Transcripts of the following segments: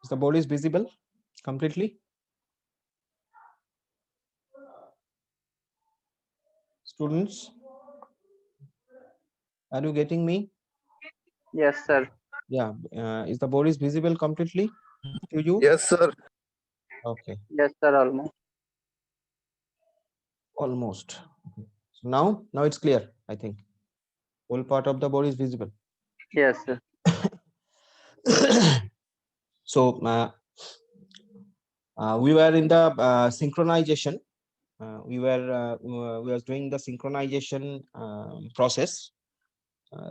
Is the board is visible completely? Students, are you getting me? Yes, sir. Yeah. Is the board is visible completely to you? Yes, sir. Okay. Yes, sir. Almost. Almost. Okay. So now it's clear. I think whole part of the board is visible. Yes, sir. So we were in the synchronization. We were doing the synchronization process.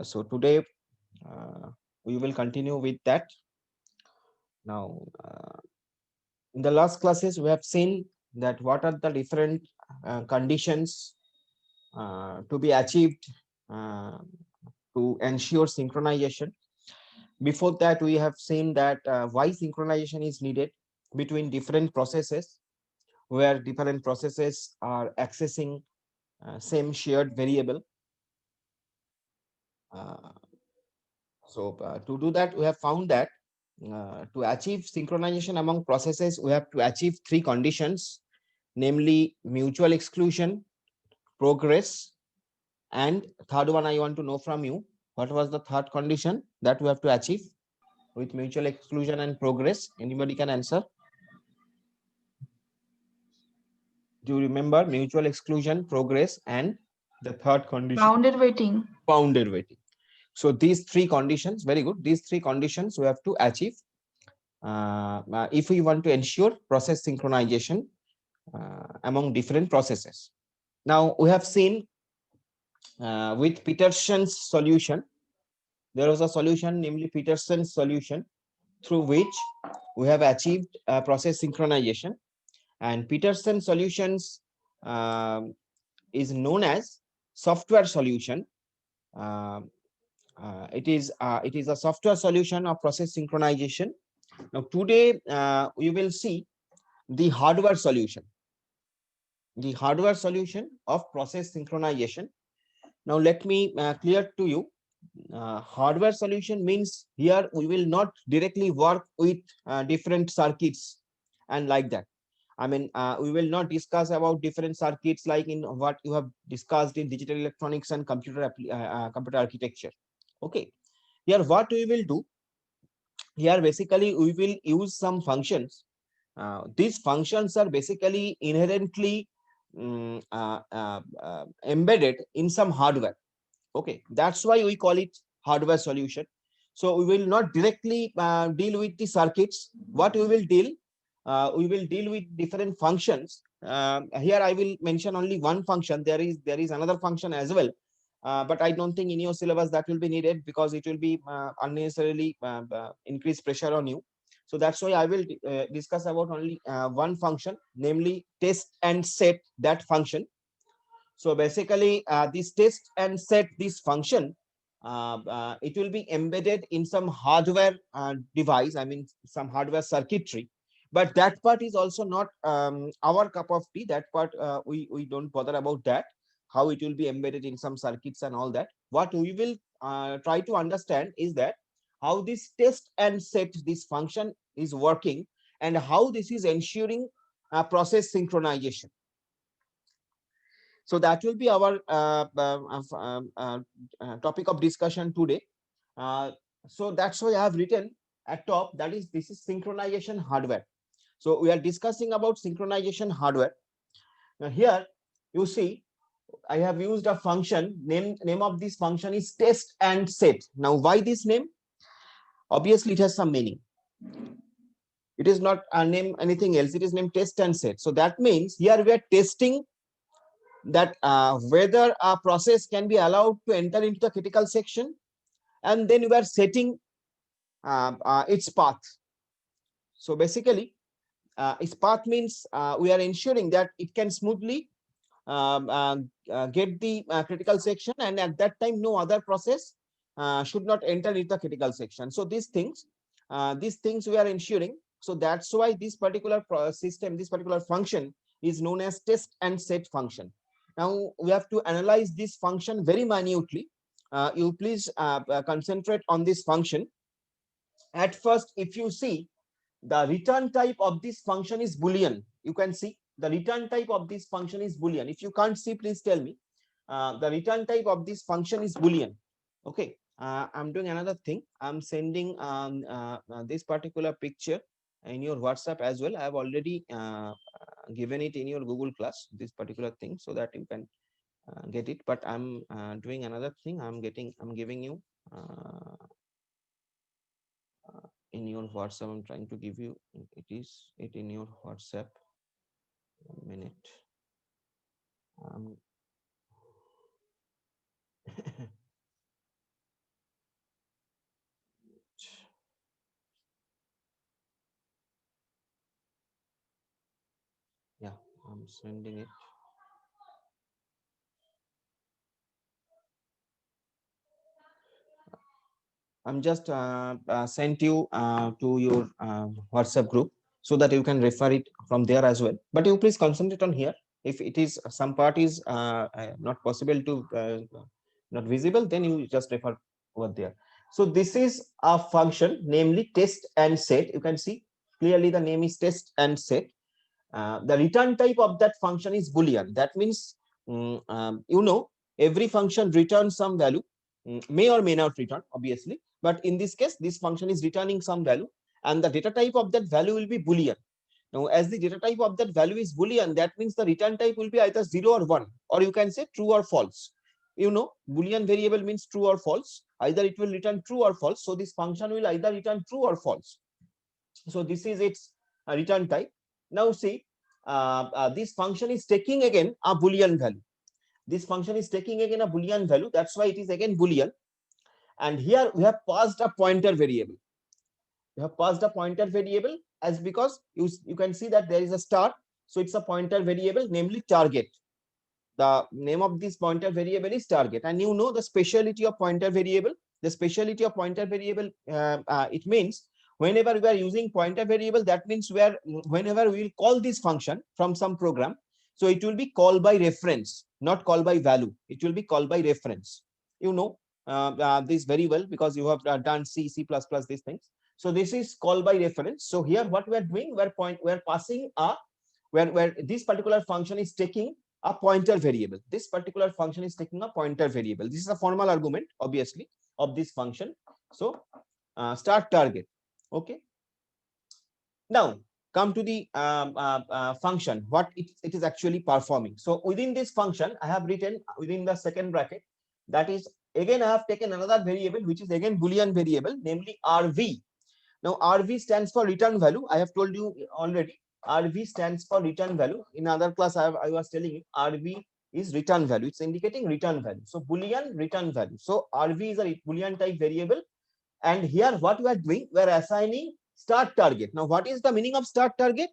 So today we will continue with that. Now, in the last classes, we have seen that what are the different conditions to be achieved uh, to ensure synchronization. Before that, we have seen that why synchronization is needed between different processes, where different processes are accessing same shared variable. Uh, to do that, we have found that to achieve synchronization among processes, we have to achieve three conditions, namely mutual exclusion, progress, and third one I want to know from you, what was the third condition that we have to achieve with mutual exclusion and progress? Anybody can answer? Do you remember mutual exclusion, progress, and the third condition? Bounded waiting. Bounded waiting. So these three conditions, very good. These three conditions we have to achieve if we want to ensure process synchronization among different processes. Now we have seen with Peterson's solution, there was a solution, namely Peterson's solution, through which we have achieved process synchronization. And Peterson's solutions is known as software solution. It is a software solution of process synchronization. Now today we will see the hardware solution, of process synchronization. Now let me clear to you. Hardware solution means here we will not directly work with different circuits and like that. I mean, we will not discuss about different circuits like in what you have discussed in digital electronics and computer architecture. Okay. Here, what we will do, here basically we will use some functions. These functions are basically inherently embedded in some hardware. Okay, that's why we call it hardware solution. So we will not directly deal with the circuits. What we will deal with different functions. Here I will mention only one function. There is another function as well, but I don't think in your syllabus that will be needed because it will be unnecessarily increase pressure on you. So that's why I will discuss about only one function, namely test and set that function. So basically, this test and set this function, it will be embedded in some hardware device, I mean, some hardware circuitry. But that part is also not our cup of tea. That part, we don't bother about that, how it will be embedded in some circuits and all that. What we will try to understand is that how this test and set this function is working and how this is ensuring process synchronization. So that will be our topic of discussion today. So that's why I have written at top, that is, this is synchronization hardware. So we are discussing about synchronization hardware. Now here you see I have used a function. Name of this function is test and set. Now why this name? Obviously it has some meaning. It is not a name anything else. It is named test and set. So that means here we are testing that whether a process can be allowed to enter into the critical section, and then we are setting its path. So basically, its path means we are ensuring that it can smoothly get the critical section, and at that time, no other process should not enter into the critical section. So these things we are ensuring. So that's why this particular system, this particular function is known as test and set function. Now we have to analyze this function very minutely. You please concentrate on this function. At first, if you see, the return type of this function is Boolean. You can see the return type of this function is Boolean. If you can't see, please tell me. The return type of this function is Boolean. Okay. I'm doing another thing. I'm sending this particular picture in your WhatsApp as well. I have already given it in your Google Class, this particular thing, so that you can get it. But I'm doing another thing. I'm giving you uh, in your WhatsApp. I'm trying to give you it in your WhatsApp. 1 minute. Um, yeah, I'm sending it. I'm just sent you to your WhatsApp group so that you can refer it from there as well. But you please concentrate on here. If it is some part is not possible to not visible, then you just refer over there. So this is a function, namely test and set. You can see clearly the name is test and set. The return type of that function is Boolean. That means, every function returns some value, may or may not return, obviously. But in this case, this function is returning some value, and the data type of that value will be Boolean. Now, as the data type of that value is Boolean, that means the return type will be either 0 or 1, or you can say true or false. Boolean variable means true or false. Either it will return true or false. So this function will either return true or false. So this is its return type. Now see, this function is taking again a Boolean value. This function is taking again a Boolean value. That's why it is again Boolean. And here we have passed a pointer variable. We have passed a pointer variable as because you can see that there is a star. So it's a pointer variable, namely target. The name of this pointer variable is target. And you know the speciality of pointer variable. The speciality of pointer variable, it means whenever we are using pointer variable, that means whenever we will call this function from some program, so it will be called by reference, not called by value. It will be called by reference. You know this very well because you have done C, C++, these things. So this is called by reference. So here what we are doing, we're passing a where this particular function is taking a pointer variable. This particular function is taking a pointer variable. This is a formal argument, obviously, of this function. So start target. Okay. Now come to the function, what it is actually performing. So within this function, I have written within the second bracket, that is again I have taken another variable, which is again Boolean variable, namely RV. Now RV stands for return value. I have told you already. RV stands for return value. In other class, I was telling you RV is return value. It's indicating return value. So Boolean return value. So RV is a Boolean type variable. And here what we are doing, we are assigning start target. Now what is the meaning of start target?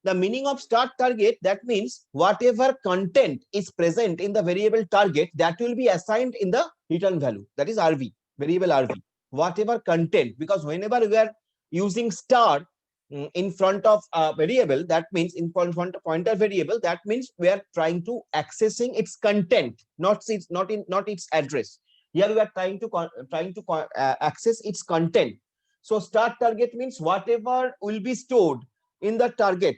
The meaning of start target, that means whatever content is present in the variable target, that will be assigned in the return value. That is RV, variable RV. Whatever content, because whenever we are using star in front of a variable, that means in front of pointer variable, that means we are trying to accessing its content, not its address. Here we are trying to access its content. So start target means whatever will be stored in the target.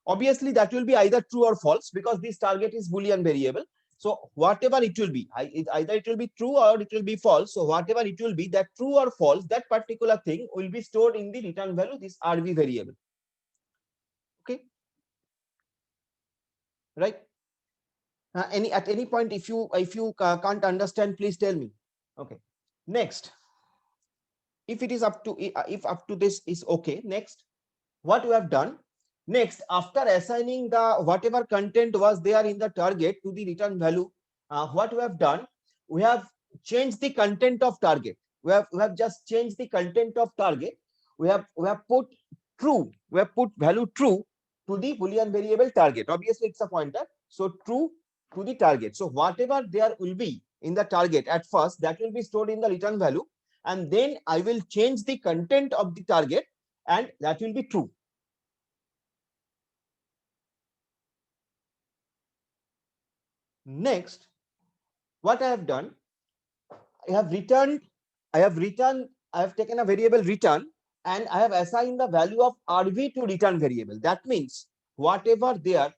Obviously, that will be either true or false because this target is Boolean variable. So whatever it will be, either it will be true or it will be false. So whatever it will be, that true or false, that particular thing will be stored in the return value, this RV variable. Okay, right? At any point, if you can't understand, please tell me. Okay. Next, if it is up to if up to this is okay. Next, what we have done. Next, after assigning the whatever content was there in the target to the return value, what we have done, we have changed the content of target. We have just changed the content of target. We have put true. We have put value true to the Boolean variable target. Obviously, it's a pointer. So true to the target. So whatever there will be in the target at first, that will be stored in the return value, and then I will change the content of the target, and that will be true. Next, what I have done, I have taken a variable return, and I have assigned the value of RV to return variable. That means whatever there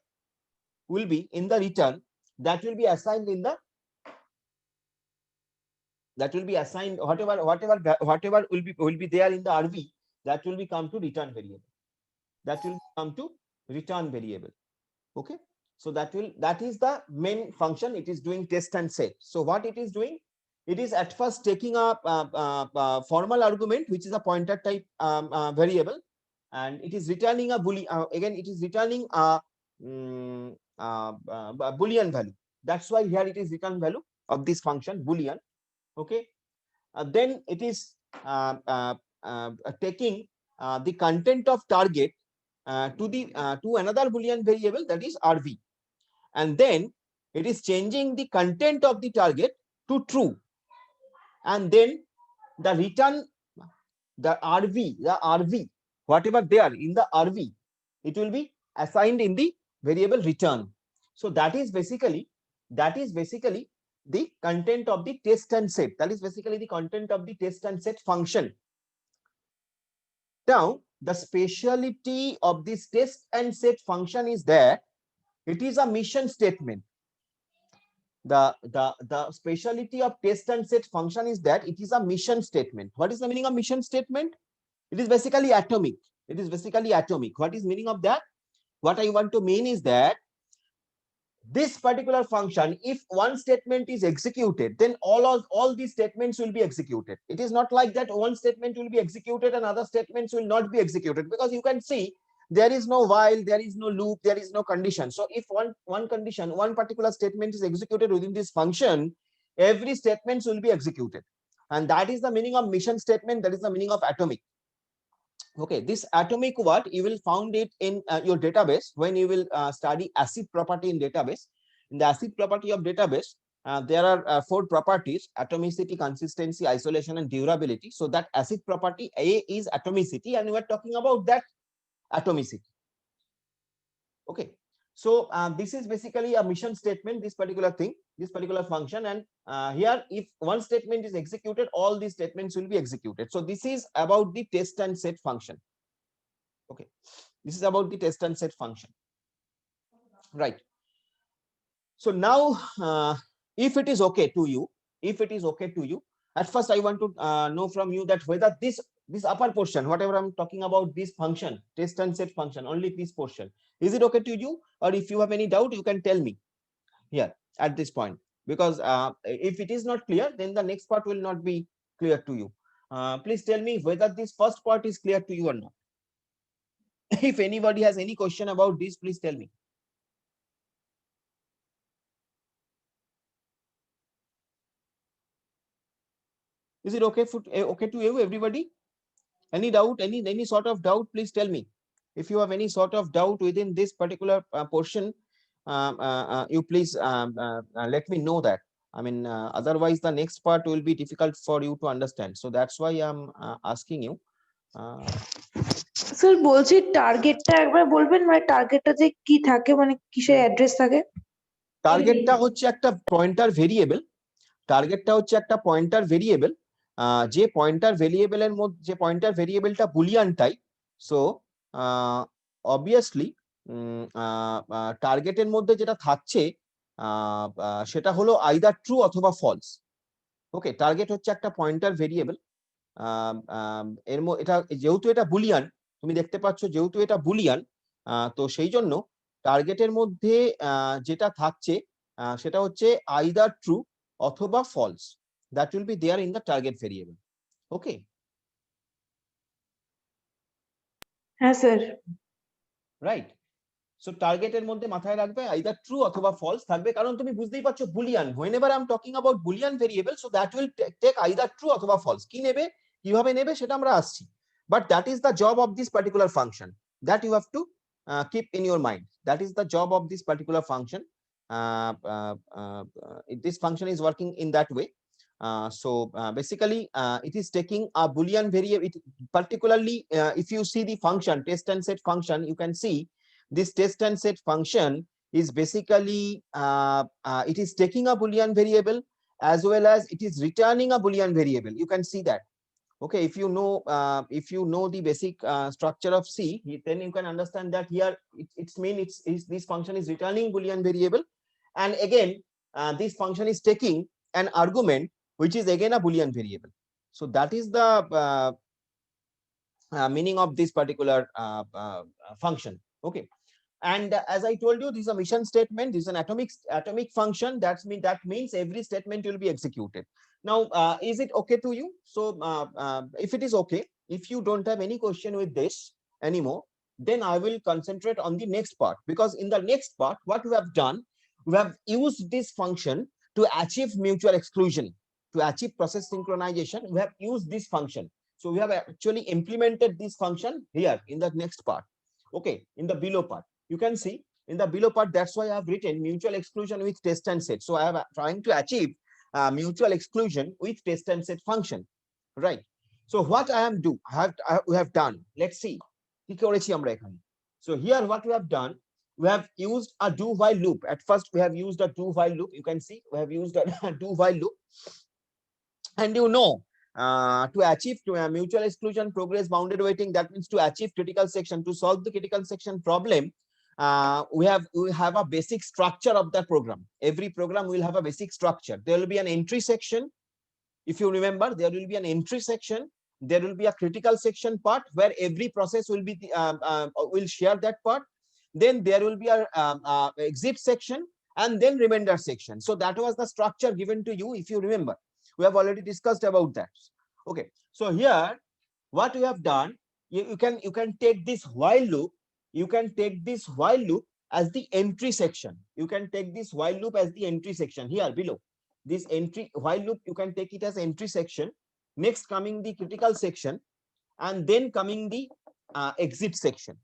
will be in the return, that will be assigned in the whatever will be there in the RV, that will be come to return variable. That will come to return variable. Okay, so that is the main function. It is doing test and set. So what it is doing, it is at first taking a formal argument, which is a pointer type variable, and it is returning a boolean. Again, it is returning a boolean value. That's why here it is return value of this function boolean. Okay, then it is taking the content of target to another boolean variable, that is RV, and then it is changing the content of the target to true, and then the return, the RV, whatever there in the RV, it will be assigned in the variable return. So that is basically the content of the test and set. That is basically the content of the test and set function. Now, the speciality of this test and set function is that it is a mission statement. The speciality of test and set function is that it is a mission statement. What is the meaning of mission statement? It is basically atomic. It is basically atomic. What is meaning of that? What I want to mean is that this particular function, if one statement is executed, then all these statements will be executed. It is not like that one statement will be executed and other statements will not be executed, because you can see there is no while, there is no loop, there is no condition. So if one condition, one particular statement is executed within this function, every statement will be executed, and that is the meaning of mission statement. That is the meaning of atomic. Okay, this atomic word you will found it in your database when you will study ACID property in database. In the ACID property of database, there are 4 properties: atomicity, consistency, isolation, and durability. So that ACID property A is atomicity, and we are talking about that atomicity. Okay, so this is basically a mission statement, this particular thing, this particular function, and here if one statement is executed, all these statements will be executed. So this is about the test and set function. Okay, this is about the test and set function, right? So now if it is okay to you, at first I want to know from you that whether this upper portion, whatever I'm talking about, this function, test and set function, only this portion, is it okay to you? Or if you have any doubt, you can tell me here at this point, because if it is not clear, then the next part will not be clear to you. Please tell me whether this first part is clear to you or not. If anybody has any question about this, please tell me. Is it okay to you, everybody? Any doubt, any sort of doubt, please tell me. If you have any sort of doubt within this particular portion, you please let me know that. I mean, otherwise the next part will be difficult for you to understand. So that's why I'm asking you. Sir বলছি টার্গেটটা একবার বলবেন, মানে টার্গেটটা যে কি থাকে, মানে কিসের অ্যাড্রেস থাকে? টার্গেটটা হচ্ছে একটা পয়েন্টার ভেরিয়েবল। টার্গেটটা হচ্ছে একটা পয়েন্টার ভেরিয়েবল, যে পয়েন্টার ভেরিয়েবলের মধ্যে, যে পয়েন্টার ভেরিয়েবলটা বুলিয়ান টাইপ। সো অবভিয়াসলি টার্গেটের মধ্যে যেটা থাকছে সেটা হলো আইদার ট্রু অথবা ফলস। ওকে, টার্গেট হচ্ছে একটা পয়েন্টার ভেরিয়েবল। এটা যেহেতু এটা বুলিয়ান, তুমি দেখতে পাচ্ছ যেহেতু এটা বুলিয়ান, তো সেই জন্য টার্গেটের মধ্যে যেটা থাকছে সেটা হচ্ছে আইদার ট্রু অথবা false. That will be there in the target variable. Okay. হ্যাঁ স্যার। Right. So target এর মধ্যে মাথায় রাখবে either true অথবা false থাকবে, কারণ তুমি বুঝতেই পারছো Boolean, whenever I'm talking about boolean variable, so that will take either true অথবা false। কি নেবে, কিভাবে নেবে সেটা আমরা আসছি, but that is the job of this particular function that you have to keep in your mind. That is the job of this particular function. This function is working in that way. So basically it is taking a boolean variable. Particularly if you see the function test and set function, you can see this test and set function is basically it is taking a boolean variable as well as it is returning a boolean variable. You can see that. Okay, if you know the basic structure of C, then you can understand that here it's mean it's this function is returning Boolean variable, and again this function is taking an argument which is again a Boolean variable. So that is the meaning of this particular function. Okay, and as I told you, this is a mission statement. This is an atomic function. That means every statement will be executed. Now, is it okay to you? So, if it is okay, if you don't have any question with this anymore, then I will concentrate on the next part, because in the next part, what we have done, we have used this function to achieve mutual exclusion, to achieve process synchronization. We have used this function. So we have actually implemented this function here in the next part. Okay, in the below part. You can see in the below part, that's why I have written mutual exclusion with test and set. So I am trying to achieve mutual exclusion with test and set function, right? So what I am we have done, let's see. So here what we have done, we have used a do while loop. At first we have used a do while loop. You can see we have used a do while loop, and you know, to achieve mutual exclusion progress bounded waiting, that means to achieve critical section, to solve the critical section problem, we have a basic structure of the program. Every program will have a basic structure. There will be an entry section. If you remember, there will be an entry section. There will be a critical section part where every process will be will share that part. Then there will be a exit section, and then remainder section. So that was the structure given to you. If you remember, we have already discussed about that. Okay, so here what we have done, you can take this while loop. You can take this while loop as the entry section. You can take this while loop as the entry section here below. This entry while loop, you can take it as entry section. Next coming the critical section, and then coming the exit section.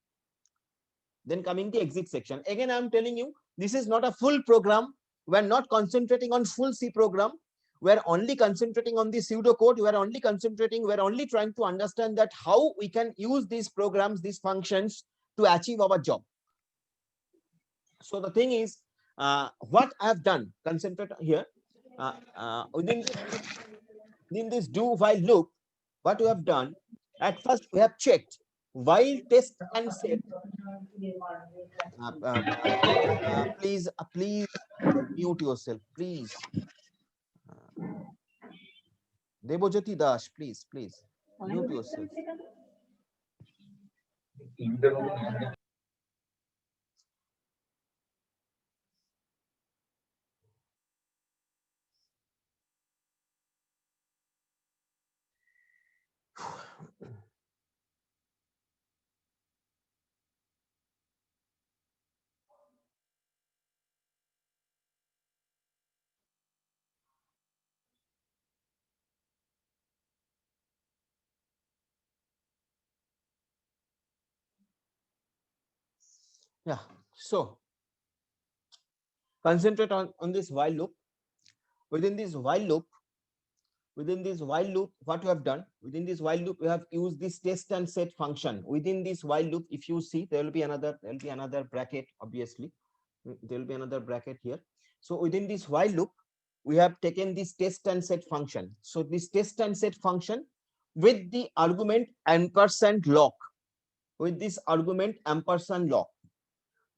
Then coming the exit section. Again, I'm telling you, this is not a full program. We're not concentrating on full C program. We're only concentrating on the pseudo code. We're only trying to understand that how we can use these programs, these functions, to achieve our job. So the thing is, what I've done, concentrate here, within this do while loop, what we have done, at first we have checked while test and set. Please mute yourself, please. Debojyoti Das, please mute yourself. Yeah, so concentrate on this while loop. Within this while loop, what we have done, within this while loop, we have used this test and set function. Within this while loop, if you see, there will be another bracket, obviously. There will be another bracket here. So within this while loop, we have taken this test and set function. So this test and set function with the argument ampersand lock, with this argument ampersand lock.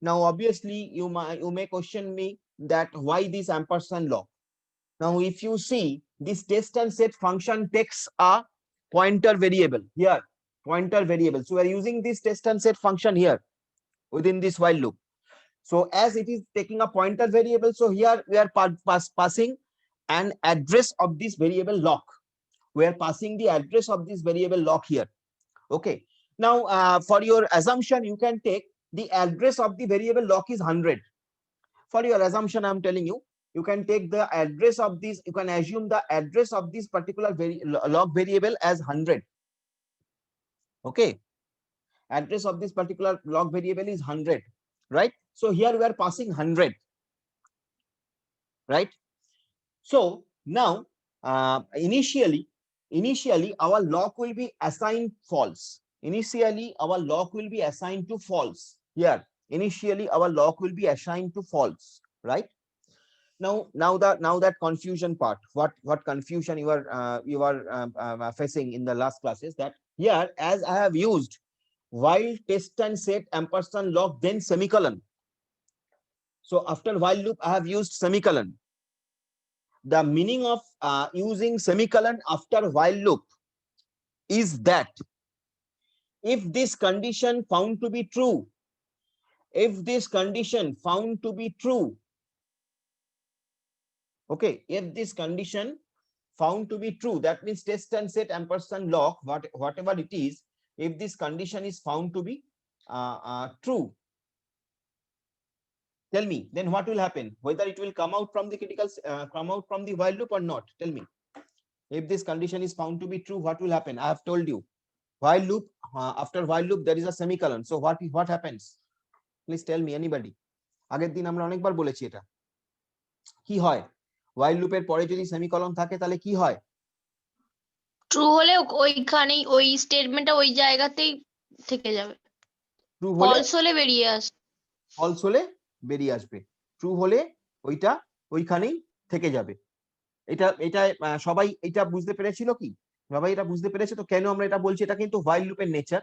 Now, obviously, you may question me that why this ampersand lock. Now, if you see, this test and set function takes a pointer variable here, pointer variable. So we are using this test and set function here within this while loop. So as it is taking a pointer variable, so here we are passing an address of this variable lock. We are passing the address of this variable lock here. Okay. Now, for your assumption, you can take the address of the variable lock is 100. For your assumption, I'm telling you, you can take the address of this, you can assume the address of this particular lock variable as 100. Okay. Address of this particular lock variable is 100, right? So here we are passing 100, right? So now, initially our lock will be assigned false. Initially, our lock will be assigned to false. Here, initially, our lock will be assigned to false, right? Now that confusion part, what confusion you are facing in the last classes, that here as I have used while test and set ampersand lock then semicolon. So after while loop I have used semicolon. The meaning of using semicolon after while loop is that if this condition found to be true, if this condition found to be true, okay, if this condition found to be true, that means test and set ampersand lock, whatever it is, if this condition is found to be true, tell me, then what will happen? Whether it will come out from the critical, come out from the while loop or not? Tell me. If this condition is found to be true, what will happen? I have told you, while loop, after while loop there is a semicolon. So what happens? Please tell me, anybody. আগের দিন আমরা অনেকবার বলেছি এটা কি হয়, while loop এর পরে যদি সেমিকলন থাকে তাহলে কি হয়? ট্রু হলে ওইখানেই ওই স্টেটমেন্টটা ওই জায়গাতেই থেকে যাবে, ট্রু হলে ফলস হলে বেরিয়ে আসবে। ফলস হলে বেরিয়ে আসবে, ট্রু হলে ওইটা ওইখানেই থেকে যাবে। এটা সবাই এটা বুঝতে পেরেছিল কি? সবাই এটা বুঝতে পেরেছে তো? কেন আমরা এটা বলছি? এটা কিন্তু হোয়াইল লুপের নেচার,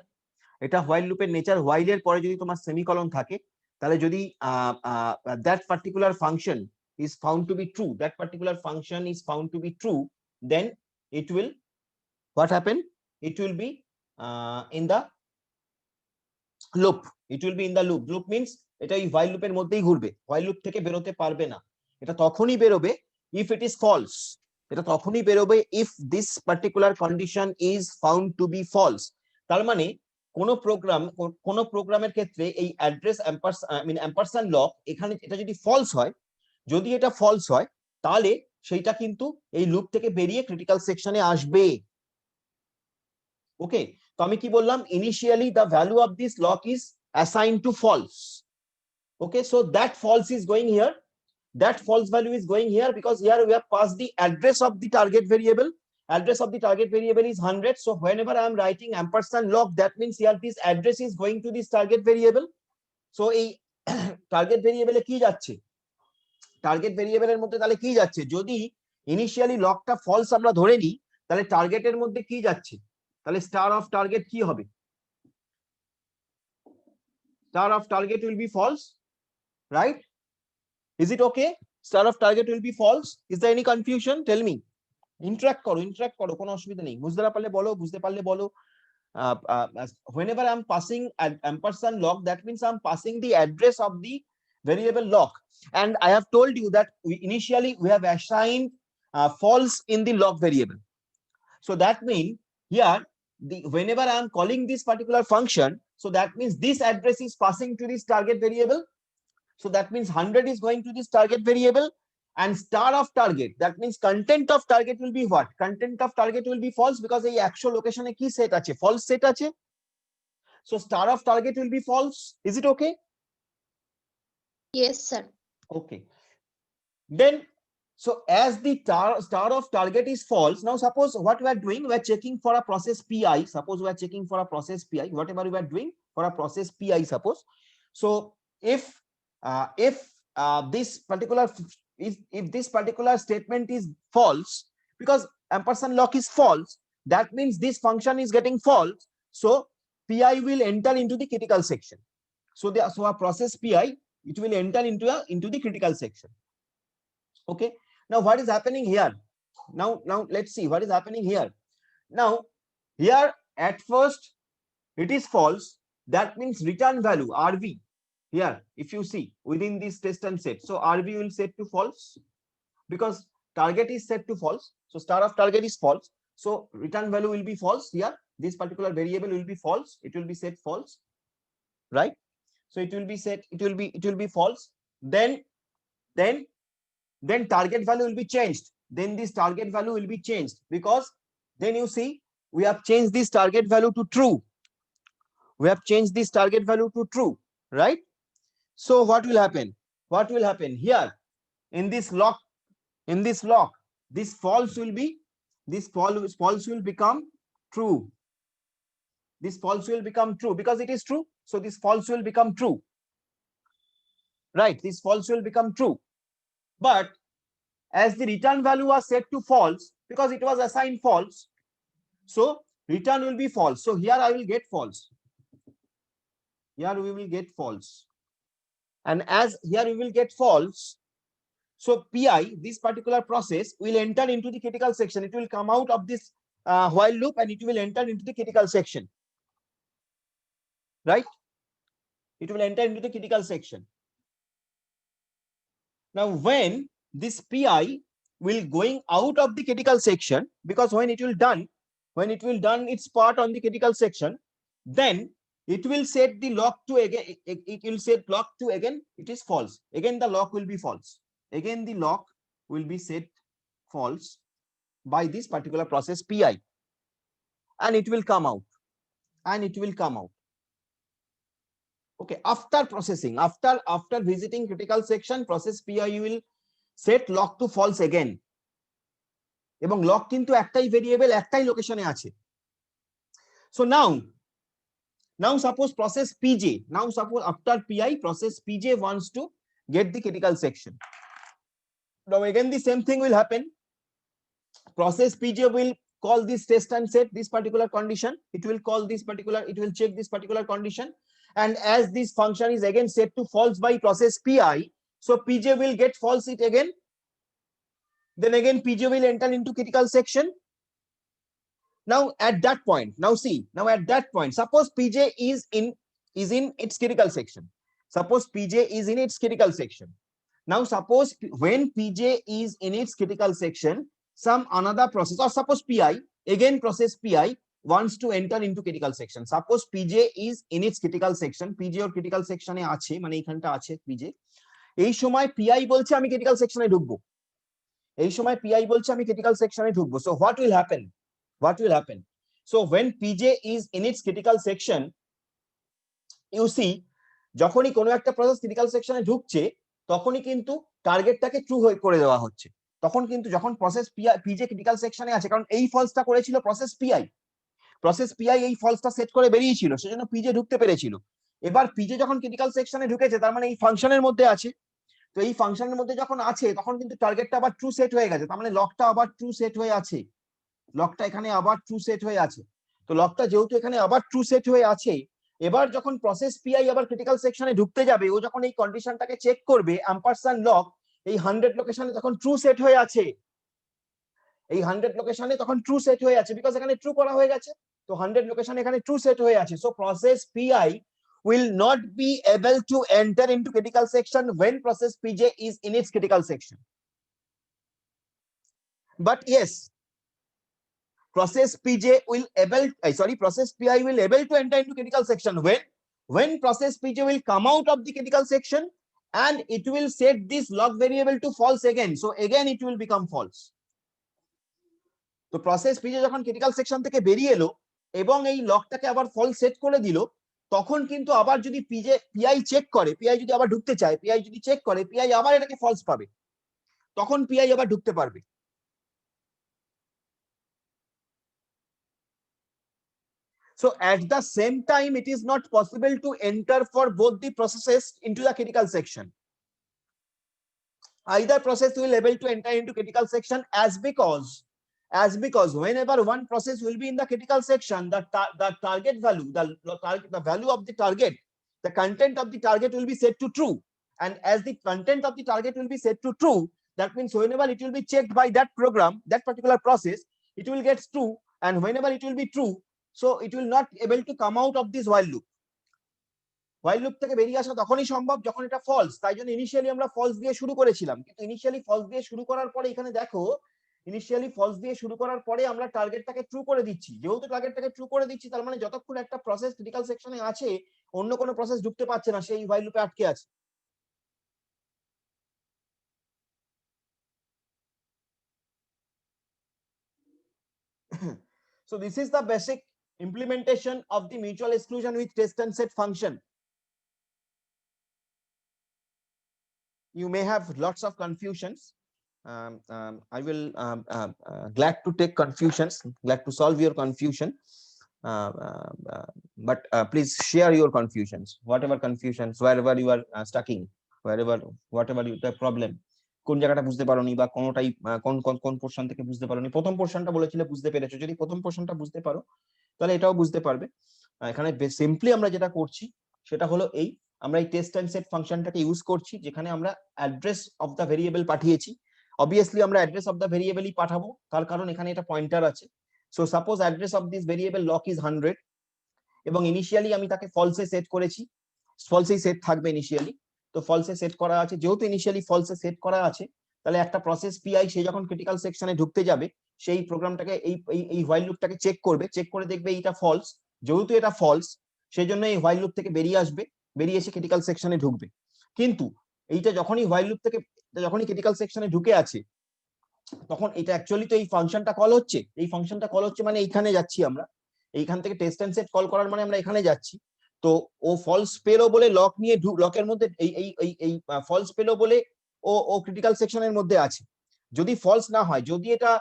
এটা হোয়াইল লুপের নেচার। হোয়াইল এর পরে যদি তোমার সেমিকলন থাকে তাহলে যদি that particular function is found to be true, that particular function is found to be true, then it will what happen? It will be in the loop, it will be in the loop. Loop means এটা এই while loop এর মধ্যেই ঘুরবে, while loop থেকে বেরোতে পারবে না। এটা তখনই বেরোবে if it is false, এটা তখনই বেরোবে if this particular condition is found to be false। তার মানে কোন প্রোগ্রামের ক্ষেত্রে এই অ্যাড্রেস অ্যাম্পারস্যান্ড লক এখানে এটা যদি ফলস হয়, যদি এটা ফলস হয় তাহলে সেইটা কিন্তু এই লুপ থেকে বেরিয়ে ক্রিটিক্যাল সেকশনে আসবে। ওকে, তো আমি কি বললাম? Initially the value of this lock is assigned to false. Okay, so that false is going here, that false value is going here because here we have passed the address of the target variable. Address of the target variable is 100. So whenever I am writing ampersand log, that means here this address is going to this target variable. So a target variable কি যাচ্ছে? Target ভেরিয়েবলের মধ্যে তাহলে কি যাচ্ছে? যদি initially লকটা false আমরা ধরে নিই তাহলে টার্গেটের মধ্যে কি যাচ্ছে? তাহলে স্টার অফ টার্গেট কি হবে? Star of target will be false, right? Is it okay? Star of target will be false. Is there any confusion? Tell me. Interact করো, কোনো অসুবিধা নেই। বুঝতে না পারলে বলো, বুঝতে পারলে বলো। Whenever I'm passing an ampersand log, that means I'm passing the address of the variable log. And I have told you that initially we have assigned false in the log variable. So that means here, whenever I'm calling this particular function, so that means this address is passing to this target variable. So that means 100 is going to this target variable, and star of target, that means content of target will be what? Content of target will be false because এই actual location এ কি set আছে? False set আছে। So star of target will be false. Is it okay? Yes sir. Okay. Then, so as the star of target is false, now suppose what we are doing, we are checking for a process pi. Suppose we are checking for a process pi, whatever we are doing for a process pi, suppose. So if this particular statement is false, because ampersand lock is false, that means this function is getting false. So pi will enter into the critical section. So a process pi, it will enter into the critical section. Okay. Now what is happening here? Now let's see what is happening here. Now here at first it is false. That means return value RV. Here, if you see within this test and set, so RV will set to false because target is set to false. So star of target is false. So return value will be false here. This particular variable will be false. It will be set false, right? So it will be set. It will be false. Then target value will be changed. Then this target value will be changed because then you see we have changed this target value to true. We have changed this target value to true, right? So what will happen? What will happen here in this lock? This false will become true. This false will become true because it is true. So this false will become true, right? This false will become true. But as the return value was set to false because it was assigned false, so return will be false. So here I will get false. Here we will get false. And as here we will get false, so PI, this particular process, will enter into the critical section. It will come out of this while loop and it will enter into the critical section. Right? It will enter into the critical section. Now, when this PI will going out of the critical section, because when it will done its part on the critical section, then it will set the lock to again. It will set lock to again. It is false. Again, the lock will be false. Again, the lock will be set false by this particular process PI, and it will come out. And it will come out. Okay, after processing, after visiting critical section, process PI will set lock to false again. এবং lock কিন্তু একটাই variable, একটাই location এ আছে. So now suppose process PJ, now suppose after PI, process PJ wants to get the critical section. Now again the same thing will happen. Process PJ will call this test and set this particular condition. It will call this particular, it will check this particular condition. And as this function is again set to false by process PI, so PJ will get false it again. Then again PJ will enter into critical section. Now at that point, now see, now at that point, suppose PJ is in its critical section. Suppose PJ is in its critical section. Now suppose when PJ is in its critical section, some another process, or suppose PI, again process PI wants to enter into critical section. Suppose PJ is in its critical section, PJ or critical section এ আছে, মানে এইখানটা আছে PJ, এই সময় PI বলছে আমি critical section এ ঢুকবো, এই সময় PI বলছে আমি critical section এ ঢুকবো. So what will happen? What will happen? So when PJ is in its critical section, you see, যখনই কোনো একটা প্রসেস ক্রিটিক্যাল সেকশনে ঢুকছে তখনই কিন্তু টার্গেটটাকে ট্রু করে দেওয়া হচ্ছে. তখন কিন্তু যখন প্রসেস পিজে ক্রিটিক্যাল সেকশনে আছে, কারণ এই ফলসটা করেছিল প্রসেস পিআই, এই ফলসটা সেট করে বেরিয়েছিল, সেজন্য পিজে ঢুকতে পেরেছিল. এবার পিজে যখন ক্রিটিক্যাল সেকশনে ঢুকেছে, তার মানে এই ফাংশনের মধ্যে আছে, তো এই ফাংশনের মধ্যে যখন আছে তখন কিন্তু টার্গেটটা আবার ট্রু সেট হয়ে গেছে, তার মানে লকটা আবার ট্রু সেট হয়ে আছে, লকটা এখানে আবার ট্রু সেট হয়ে আছে. তো লকটা যেহেতু এখানে আবার ট্রু সেট হয়ে আছে, এবার যখন প্রসেস পিআই আবার ক্রিটিক্যাল সেকশনে ঢুকতে যাবে, ও যখন এই কন্ডিশনটাকে চেক করবে, অ্যাম্পারসান্ড লক এই 100 লোকেশনে তখন ট্রু সেট হয়ে আছে, এই 100 লোকেশনে তখন ট্রু সেট হয়ে আছে, বিকজ এখানে ট্রু করা হয়ে গেছে, তো 100 লোকেশনে এখানে ট্রু সেট হয়ে আছে. So process PI will not be able to enter into critical section when process PJ is in its critical section. But yes, process PJ will process PI will able to enter into critical section when process PJ will come out of the critical section and it will set this log variable to false again. So again it will become false. তো process PJ যখন critical section থেকে বেরিয়ে এলো এবং এই লকটাকে আবার false set করে দিল, তখন কিন্তু আবার যদি PI চেক করে, PI যদি আবার ঢুকতে চায়, PI যদি চেক করে, PI আবার এটাকে false পাবে, তখন PI আবার ঢুকতে পারবে. So at the same time, it is not possible to enter for both the processes into the critical section. Either process will able to enter into critical section as because whenever one process will be in the critical section, the target value, the value of the target, the content of the target will be set to true. And as the content of the target will be set to true, that means whenever it will be checked by that program, that particular process, it will get true. And whenever it will be true, so it will not able to come out of this while loop. While loop থেকে বেরিয়ে আসা তখনই সম্ভব যখন এটা false. তাই জন্য initially আমরা false দিয়ে শুরু করেছিলাম, কিন্তু ইনিশিয়ালি false দিয়ে শুরু করার পরে এখানে দেখো, ইনিশিয়ালি false দিয়ে শুরু করার পরে আমরা টার্গেটটাকে ট্রু করে দিচ্ছি. যেহেতু টার্গেটটাকে ট্রু করে দিচ্ছি, তার মানে যতক্ষণ একটা প্রসেস ক্রিটিক্যাল সেকশনে আছে, অন্য কোনো প্রসেস ঢুকতে পারছে না, সেই while loop এ আটকে আছে. So this is the basic implementation of the mutual exclusion with test and set function. You may have lots of confusions. I will glad to take confusions, glad to solve your confusion. But please share your confusions, whatever confusions, wherever you are stucking, whatever you have problem. কোন জায়গাটা বুঝতে পারোনি বা কোনটাই কোন কোন কোন portion থেকে বুঝতে পারোনি। প্রথম পোর্শনটা বলেছিলে বুঝতে পেরেছো, যদি প্রথম পোর্শনটা বুঝতে পারো তাহলে এটাও বুঝতে পারবে। এখানে সিম্পলি আমরা যেটা করছি সেটা হলো এই, আমরা এই টেস্ট এন্ড সেট ফাংশনটাকে ইউজ করছি, যেখানে আমরা অ্যাড্রেস অফ দ্য ভেরিয়েবল পাঠিয়েছি। অবভিয়াসলি আমরা অ্যাড্রেস অফ দ্য ভেরিয়েবলই পাঠাবো, তার কারণ এখানে এটা পয়েন্টার আছে। So suppose address of this variable lock is 100 এবং ইনিশিয়ালি আমি তাকে ফলসে সেট করেছি, ফলসেই সেট থাকবে ইনিশিয়ালি। তো ফলসে সেট করা আছে, যেহেতু ইনিশিয়ালি ফলসে সেট করা আছে, তাহলে একটা প্রসেস পিআই সে যখন ক্রিটিক্যাল সেকশনে ঢুকতে যাবে সেই প্রোগ্রামটাকে এই হোয়াইল লুপটাকে চেক করবে, চেক করে দেখবে এইটা ফলস। যেহেতু এটা ফলস সেই জন্য এই হোয়াইল লুপ থেকে বেরিয়ে আসবে, বেরিয়ে এসে ক্রিটিক্যাল সেকশনে ঢুকবে। কিন্তু এইটা যখনই হোয়াইল লুপ থেকে যখনই ক্রিটিক্যাল সেকশনে ঢুকে আছে, তখন এটা অ্যাকচুয়ালি তো এই ফাংশনটা কল হচ্ছে, এই ফাংশনটা কল হচ্ছে মানে এইখানে যাচ্ছি আমরা, এইখান থেকে টেস্ট এন্ড সেট কল করার মানে আমরা এখানে যাচ্ছি। তো ও ফলস পেলো বলে লক নিয়ে লকের মধ্যে এই ফলস পেলো বলে ও ক্রিটিক্যাল সেকশনের মধ্যে আছে। যদি ফলস না হয়, যদি এটা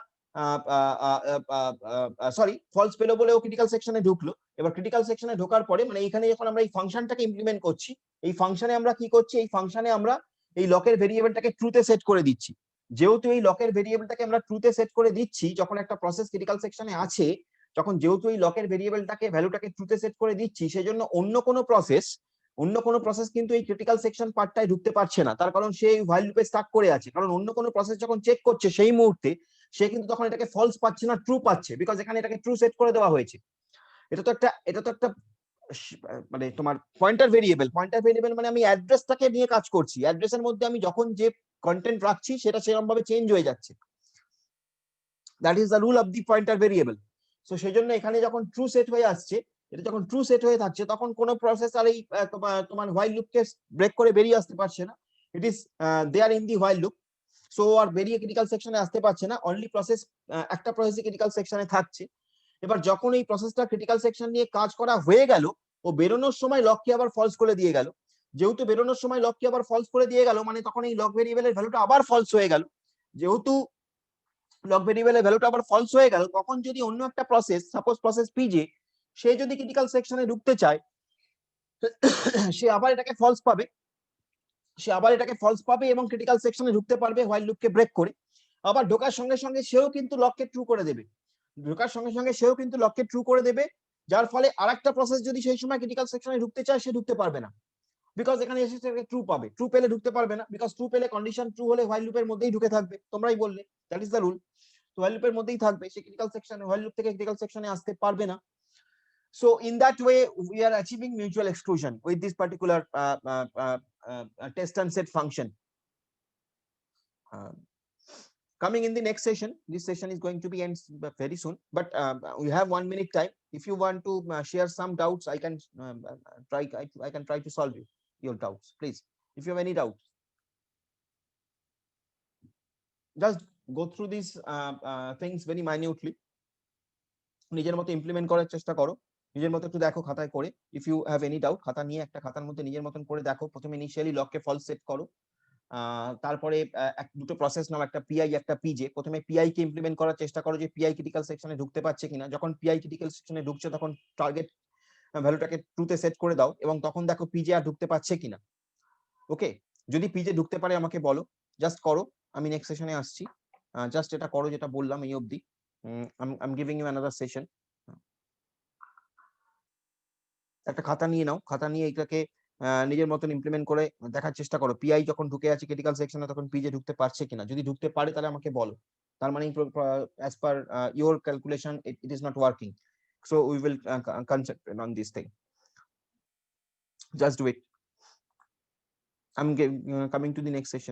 সরি ফলস পেলো বলে ও ক্রিটিক্যাল সেকশনে ঢুকলো, এবার ক্রিটিক্যাল সেকশনে ঢোকার পরে মানে এখানে যখন আমরা এই ফাংশনটাকে ইমপ্লিমেন্ট করছি, এই ফাংশনে আমরা কি করছি, এই ফাংশনে আমরা এই লকের ভেরিয়েবলটাকে ট্রুতে সেট করে দিচ্ছি। যেহেতু এই লকের ভেরিয়েবলটাকে আমরা ট্রুতে সেট করে দিচ্ছি, যখন একটা প্রসেস ক্রিটিক্যাল সেকশনে আছে, যখন যেহেতু এই লকের ভেরিয়েবলটাকে ভ্যালুটাকে ট্রুতে সেট করে দিচ্ছি, সেজন্য অন্য কোনো প্রসেস কিন্তু এই ক্রিটিক্যাল সেকশন পার্টটায় ঢুকতে পারছে না। তার কারণ সে হোয়াইল লুপে স্টাক করে আছে, কারণ অন্য কোনো প্রসেস যখন চেক করছে সেই মুহূর্তে সে কিন্তু তখন এটাকে ফলস পাচ্ছে না, ট্রু পাচ্ছে, বিকজ এখানে এটাকে ট্রু সেট করে দেওয়া হয়েছে। এটা তো একটা মানে তোমার পয়েন্টার ভেরিয়েবল মানে আমি অ্যাড্রেসটাকে নিয়ে কাজ করছি, অ্যাড্রেসের মধ্যে আমি যখন যে কন্টেন্ট রাখছি সেটা সেরকম ভাবে চেঞ্জ হয়ে যাচ্ছে। That is the rule of the pointer variable. So সেই জন্য এখানে যখন ট্রু সেট হয়ে আসছে, এটা যখন ট্রু সেট হয়ে থাকছে, তখন কোনো প্রসেস আর এই তোমার হোয়াইল লুপকে ব্রেক করে বেরিয়ে আসতে পারছে না। It is there in the while loop. So আর বেরিয়ে ক্রিটিক্যাল সেকশনে আসতে পারছে না, অনলি প্রসেস একটা প্রসেসই ক্রিটিক্যাল সেকশনে থাকছে। এবার যখন এই প্রসেসটা ক্রিটিক্যাল সেকশন নিয়ে কাজ করা হয়ে গেল, ও বেরোনোর সময় লককে আবার ফলস করে দিয়ে গেল। যেহেতু বেরোনোর সময় লককে আবার ফলস করে দিয়ে গেল, মানে তখন এই লক ভেরিয়েবলের ভ্যালুটা আবার ফলস হয়ে গেল। যেহেতু লক ভেরিয়েবলের ভ্যালুটা আবার ফলস হয়ে গেল, তখন যদি অন্য একটা প্রসেস, সাপোজ প্রসেস পিজে, সে যদি ক্রিটিক্যাল সেকশনে ঢুকতে চায়, সে আবার এটাকে ফলস পাবে এবং ক্রিটিক্যাল সেকশনে ঢুকতে পারবে হোয়াইল লুপকে ব্রেক করে। আবার ঢোকার সঙ্গে সঙ্গে সেও কিন্তু লককে ট্রু করে দেবে, যার ফলে আরেকটা প্রসেস যদি সেই সময় ক্রিটিক্যাল সেকশনে ঢুকতে চায়, সে ঢুকতে পারবে না, বিকজ এখানে এসে ট্রু পাবে। ট্রু পেলে ঢুকতে পারবে না, বিকজ ট্রু পেলে কন্ডিশন ট্রু হলে হোয়াইল লুপের মধ্যেই ঢুকে থাকবে, তোমরাই বললে দ্যাট ইজ দ্য রুল। তো হোয়াইল লুপের মধ্যেই থাকবে, সে ক্রিটিক্যাল সেকশনে হোয়াইল লুপ থেকে ক্রিটিক্যাল সেকশনে আসতে পারবে না। So in that way we are achieving mutual exclusion with this particular test and set function. Coming in the next session, this session is going to be end very soon, but we have 1 minute time. If you want to share some doubts, I can try to solve your doubts, please. If you have any doubts, just go through these things very minutely, নিজের মতো implement করার চেষ্টা করো, নিজের মতো একটু দেখো খাতায় করে। If you have any doubt, খাতা নিয়ে একটা খাতার মধ্যে নিজের মতন করে দেখো। প্রথমে ইনিশিয়ালি লককে ফলস সেট করো, তারপরে দুটো প্রসেস নাও, একটা পিআই একটা পিজে। প্রথমে পিআই কে ইমপ্লিমেন্ট করার চেষ্টা করো যে পিআই ক্রিটিক্যাল সেকশনে ঢুকতে পারছে কিনা। যখন পিআই ক্রিটিক্যাল সেকশনে ঢুকছে, তখন টার্গেট ভ্যালুটাকে ট্রুতে সেট করে দাও এবং তখন দেখো পিজে আর ঢুকতে পারছে কিনা। ওকে, যদি পিজে ঢুকতে পারে আমাকে বলো, জাস্ট করো, আমি নেক্সট সেশনে আসছি। জাস্ট এটা করো যেটা বললাম এই অবধি। I'm giving you another session. একটা খাতা নিয়ে নাও, খাতা নিয়ে এটাকে নিজের মতন ইমপ্লিমেন্ট করে দেখার চেষ্টা করো। পিআই যখন ঢুকে আছে ক্রিটিক্যাল সেকশনে, তখন পিজে ঢুকতে পারছে কিনা। যদি ঢুকতে পারে তাহলে আমাকে বলো, তার মানে as per your calculation it is not working, so we will concentrate on this thing. Just do it. I'm coming to the next session.